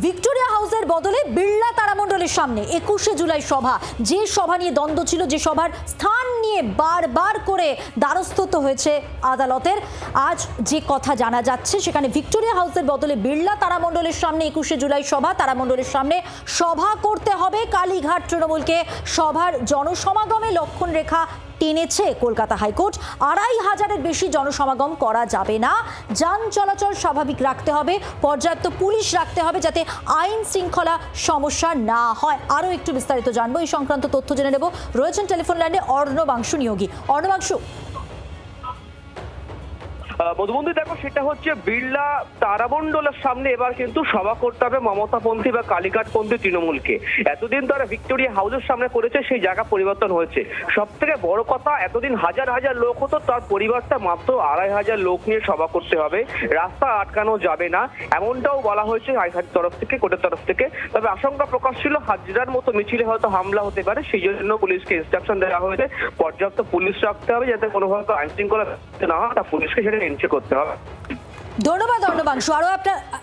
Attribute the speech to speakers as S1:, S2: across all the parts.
S1: Victoria হাউসের বদলে বিড়লা তারামণ্ডলের সামনে 21শে জুলাই সভা, যে সভা নিয়ে দ্বন্দ্ব ছিল, যে সভার স্থান নিয়ে বারবার করে দ্বারস্থ হয়েছে আদালতের, আজ যে কথা জানা যাচ্ছে সেখানে ভিক্টোরিয়া হাউসের বদলে বিড়লা তারামণ্ডলের সামনে 21শে জুলাই সভা, তারামণ্ডলের সামনে সভা করতে হবে কালীঘাট তৃণমূলকে। সভার জনসমাগমে লক্ষণ রেখা টেনেছে কলকাতা হাইকোর্ট। 2500-এর বেশি জনসমাগম করা যাবে না, যান চলাচল স্বাভাবিক রাখতে হবে, পর্যাপ্ত পুলিশ রাখতে হবে যাতে আইন শৃঙ্খলা সমস্যা না হয়। আরও একটু বিস্তারিত জানবো, এই সংক্রান্ত তথ্য জেনে নেব। রয়েছেন টেলিফোন লাইনে অর্ণবাংশু নিয়োগী। অর্ণবাংশু,
S2: মধুবন্ধু, দেখো, সেটা হচ্ছে বিড়লা তারামণ্ডলের সামনে এবার কিন্তু সভা করতে হবে মমতাপন্থী বা কালীঘাটপন্থী তৃণমূলকে। এতদিন তারা ভিক্টোরিয়া হাউসের সামনে করেছে, সেই জায়গা পরিবর্তন হয়েছে। সব থেকে বড় কথা, এতদিন হাজার হাজার লোক হতো, তার পরিবারটা মাত্র 2500 লোক নিয়ে সভা করতে হবে, রাস্তা আটকানো যাবে না, এমনটাও বলা হয়েছে হাইকোর্টের তরফ থেকে, কোর্টের তরফ থেকে। তবে আশঙ্কা প্রকাশ ছিল হাজার মতো মিছিলে হয়তো হামলা হতে পারে, সেই জন্য পুলিশকে ইনস্ট্রাকশন দেওয়া হয়েছে পর্যাপ্ত পুলিশ রাখতে হবে যাতে কোনোভাবে আইন শৃঙ্খলা না হয়, তা পুলিশকে সেটা এনশিওর করতে হবে।
S1: ধন্যবাদ অর্ণবাংশু। আরও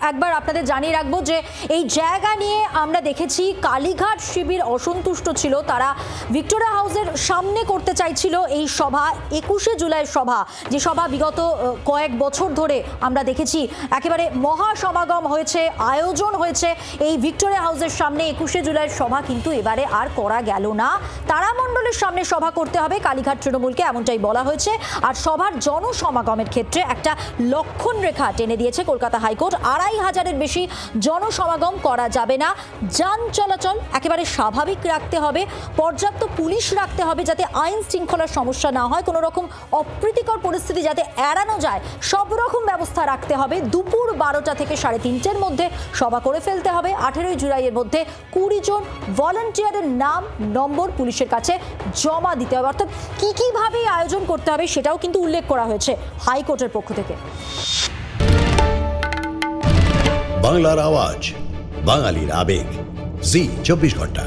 S1: একবার আপনাদের জানিয়ে রাখবো যে এই জায়গা নিয়ে আমরা দেখেছি কালীঘাট শিবির অসন্তুষ্ট ছিল, তারা ভিক্টোরিয়া হাউসের সামনে করতে চাইছিল এই সভা, 21শে জুলাইয়ের সভা, যে সভা বিগত কয়েক বছর ধরে আমরা দেখেছি একেবারে মহাসমাগম হয়েছে, আয়োজন হয়েছে এই ভিক্টোরিয়া হাউসের সামনে 21শে জুলাইয়ের সভা, কিন্তু এবারে আর করা গেল না। তারামণ্ডলের সামনে সভা করতে হবে কালীঘাট তৃণমূলকে, এমনটাই বলা হয়েছে। আর সভার জনসমাগমের ক্ষেত্রে একটা লক্ষণ রেখা টেনে দিয়েছে কলকাতা হাইকোর্ট। 2500-এর বেশি জনসমাগম করা যাবে না, যান চলাচল একেবারে স্বাভাবিক রাখতে হবে, পর্যাপ্ত পুলিশ রাখতে হবে যাতে আইন শৃঙ্খলার সমস্যা না হয়, কোনো রকম অপ্রীতিকর পরিস্থিতি যাতে এড়ানো যায়, সব রকম ব্যবস্থা রাখতে হবে। দুপুর 12টা থেকে 3:30-এর মধ্যে সভা করে ফেলতে হবে। 18ই জুলাইয়ের মধ্যে 20 জন ভলান্টিয়ারের নাম নম্বর পুলিশের কাছে জমা দিতে হবে। অর্থাৎ কীভাবে আয়োজন করতে হবে সেটাও কিন্তু উল্লেখ করা হয়েছে হাইকোর্টের পক্ষ থেকে।
S3: বাংলার আওয়াজ, বাঙালির আবেগ, জি 24 ঘন্টা।